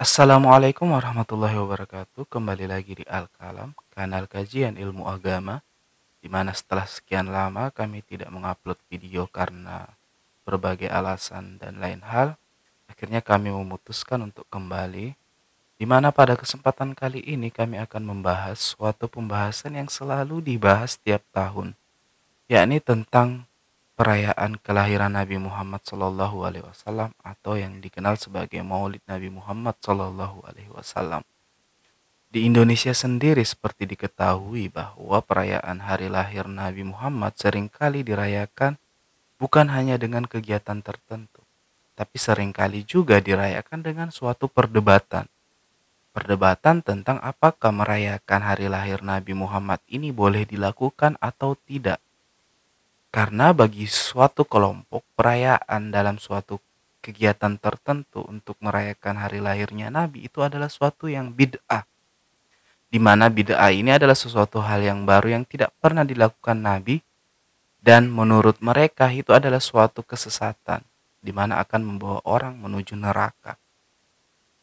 Assalamualaikum warahmatullahi wabarakatuh. Kembali lagi di Al-Kalam, kanal kajian ilmu agama, di mana setelah sekian lama kami tidak mengupload video karena berbagai alasan dan lain hal. Akhirnya kami memutuskan untuk kembali, di mana pada kesempatan kali ini kami akan membahas suatu pembahasan yang selalu dibahas setiap tahun, yakni tentang perayaan kelahiran Nabi Muhammad SAW atau yang dikenal sebagai Maulid Nabi Muhammad SAW. Di Indonesia sendiri seperti diketahui bahwa perayaan hari lahir Nabi Muhammad seringkali dirayakan bukan hanya dengan kegiatan tertentu, tapi seringkali juga dirayakan dengan suatu perdebatan. Perdebatan tentang apakah merayakan hari lahir Nabi Muhammad ini boleh dilakukan atau tidak. Karena bagi suatu kelompok, perayaan dalam suatu kegiatan tertentu untuk merayakan hari lahirnya Nabi itu adalah suatu yang bid'ah. Di mana bid'ah ini adalah sesuatu hal yang baru yang tidak pernah dilakukan Nabi, dan menurut mereka itu adalah suatu kesesatan di mana akan membawa orang menuju neraka.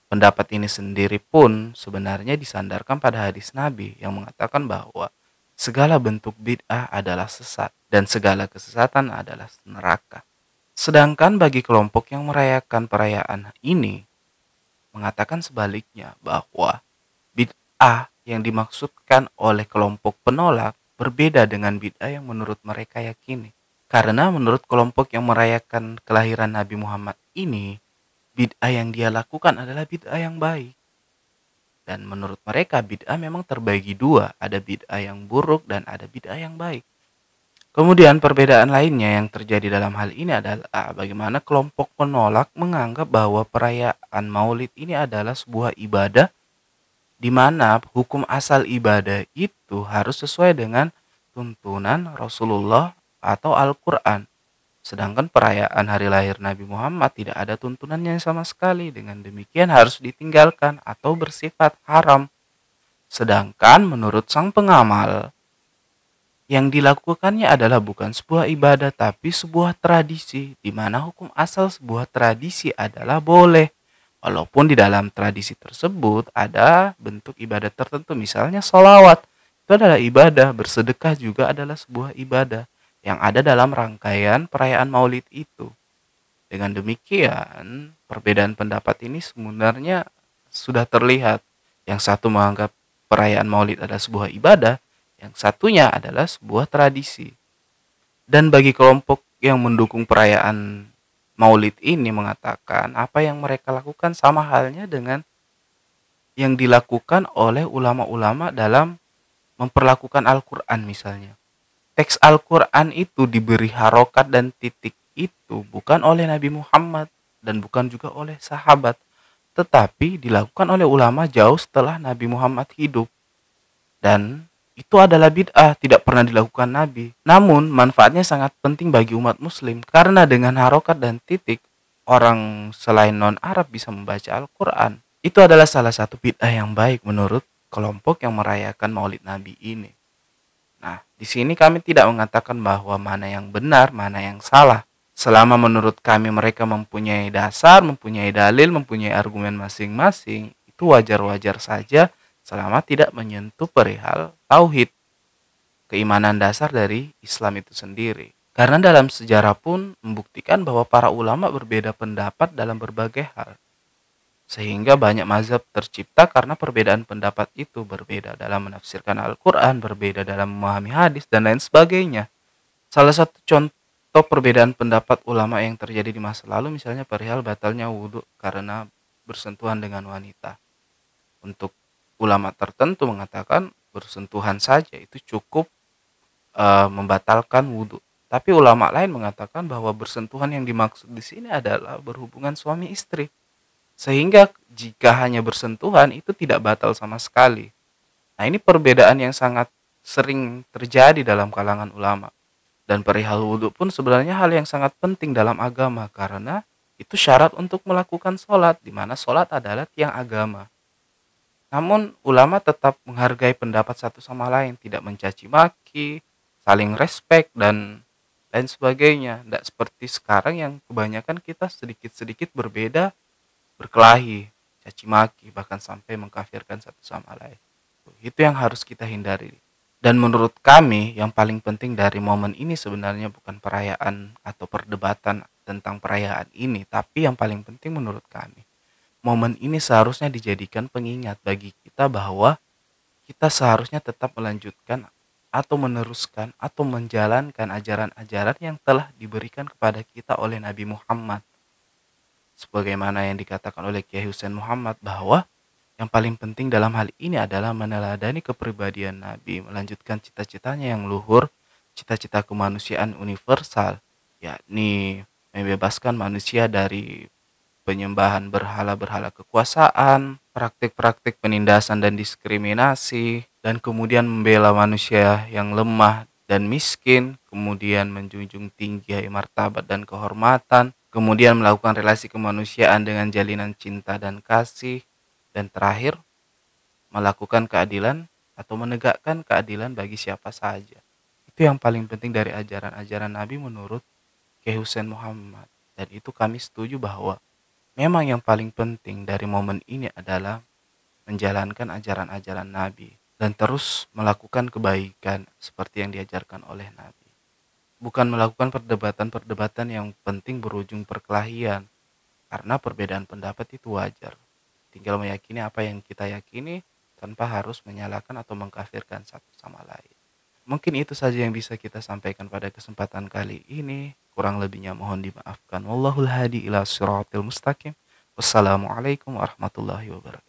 Pendapat ini sendiri pun sebenarnya disandarkan pada hadis Nabi yang mengatakan bahwa segala bentuk bid'ah adalah sesat dan segala kesesatan adalah neraka. Sedangkan bagi kelompok yang merayakan perayaan ini mengatakan sebaliknya, bahwa bid'ah yang dimaksudkan oleh kelompok penolak berbeda dengan bid'ah yang menurut mereka yakini. Karena menurut kelompok yang merayakan kelahiran Nabi Muhammad ini, bid'ah yang dia lakukan adalah bid'ah yang baik. Dan menurut mereka bid'ah memang terbagi dua, ada bid'ah yang buruk dan ada bid'ah yang baik. Kemudian perbedaan lainnya yang terjadi dalam hal ini adalah bagaimana kelompok penolak menganggap bahwa perayaan Maulid ini adalah sebuah ibadah, di mana hukum asal ibadah itu harus sesuai dengan tuntunan Rasulullah atau Al-Quran. Sedangkan perayaan hari lahir Nabi Muhammad tidak ada tuntunannya sama sekali, dengan demikian harus ditinggalkan atau bersifat haram. Sedangkan menurut sang pengamal, yang dilakukannya adalah bukan sebuah ibadah tapi sebuah tradisi, di mana hukum asal sebuah tradisi adalah boleh. Walaupun di dalam tradisi tersebut ada bentuk ibadah tertentu, misalnya sholawat, itu adalah ibadah, bersedekah juga adalah sebuah ibadah yang ada dalam rangkaian perayaan Maulid itu. Dengan demikian, perbedaan pendapat ini sebenarnya sudah terlihat. Yang satu menganggap perayaan Maulid adalah sebuah ibadah, yang satunya adalah sebuah tradisi. Dan bagi kelompok yang mendukung perayaan Maulid ini mengatakan apa yang mereka lakukan sama halnya dengan yang dilakukan oleh ulama-ulama dalam memperlakukan Al-Quran misalnya. Teks Al-Quran itu diberi harokat dan titik itu bukan oleh Nabi Muhammad dan bukan juga oleh sahabat, tetapi dilakukan oleh ulama jauh setelah Nabi Muhammad hidup. Dan itu adalah bid'ah, tidak pernah dilakukan Nabi. Namun manfaatnya sangat penting bagi umat muslim, karena dengan harokat dan titik, orang selain non-Arab bisa membaca Al-Quran. Itu adalah salah satu bid'ah yang baik menurut kelompok yang merayakan Maulid Nabi ini. Nah, di sini kami tidak mengatakan bahwa mana yang benar, mana yang salah. Selama menurut kami mereka mempunyai dasar, mempunyai dalil, mempunyai argumen masing-masing, itu wajar-wajar saja selama tidak menyentuh perihal tauhid, keimanan dasar dari Islam itu sendiri. Karena dalam sejarah pun membuktikan bahwa para ulama berbeda pendapat dalam berbagai hal. Sehingga banyak mazhab tercipta karena perbedaan pendapat itu, berbeda dalam menafsirkan Al-Quran, berbeda dalam memahami hadis, dan lain sebagainya. Salah satu contoh perbedaan pendapat ulama yang terjadi di masa lalu misalnya perihal batalnya wudhu karena bersentuhan dengan wanita. Untuk ulama tertentu mengatakan bersentuhan saja itu cukup membatalkan wudhu. Tapi ulama lain mengatakan bahwa bersentuhan yang dimaksud di sini adalah berhubungan suami istri. Sehingga jika hanya bersentuhan itu tidak batal sama sekali. Nah, ini perbedaan yang sangat sering terjadi dalam kalangan ulama. Dan perihal wudhu pun sebenarnya hal yang sangat penting dalam agama, karena itu syarat untuk melakukan sholat, di mana sholat adalah tiang agama. Namun ulama tetap menghargai pendapat satu sama lain, tidak mencaci maki, saling respect, dan lain sebagainya. Tidak seperti sekarang yang kebanyakan kita sedikit-sedikit berbeda, berkelahi. caci maki, bahkan sampai mengkafirkan satu sama lain. Itu yang harus kita hindari. Dan menurut kami yang paling penting dari momen ini sebenarnya bukan perayaan atau perdebatan tentang perayaan ini, tapi yang paling penting menurut kami, momen ini seharusnya dijadikan pengingat bagi kita bahwa kita seharusnya tetap melanjutkan atau meneruskan atau menjalankan ajaran-ajaran yang telah diberikan kepada kita oleh Nabi Muhammad. Sebagaimana yang dikatakan oleh Kiai Hussein Muhammad bahwa yang paling penting dalam hal ini adalah meneladani kepribadian Nabi, melanjutkan cita-citanya yang luhur, cita-cita kemanusiaan universal, yakni membebaskan manusia dari penyembahan berhala-berhala kekuasaan, praktik-praktik penindasan dan diskriminasi, dan kemudian membela manusia yang lemah dan miskin, kemudian menjunjung tinggi martabat dan kehormatan, kemudian melakukan relasi kemanusiaan dengan jalinan cinta dan kasih, dan terakhir melakukan keadilan atau menegakkan keadilan bagi siapa saja. Itu yang paling penting dari ajaran-ajaran Nabi menurut Kiai Hussein Muhammad. Dan itu kami setuju bahwa memang yang paling penting dari momen ini adalah menjalankan ajaran-ajaran Nabi dan terus melakukan kebaikan seperti yang diajarkan oleh Nabi. Bukan melakukan perdebatan-perdebatan yang penting berujung perkelahian, karena perbedaan pendapat itu wajar. Tinggal meyakini apa yang kita yakini tanpa harus menyalahkan atau mengkafirkan satu sama lain. Mungkin itu saja yang bisa kita sampaikan pada kesempatan kali ini. Kurang lebihnya mohon dimaafkan. Wallahul hadi ila siratil mustaqim. Wassalamualaikum warahmatullahi wabarakatuh.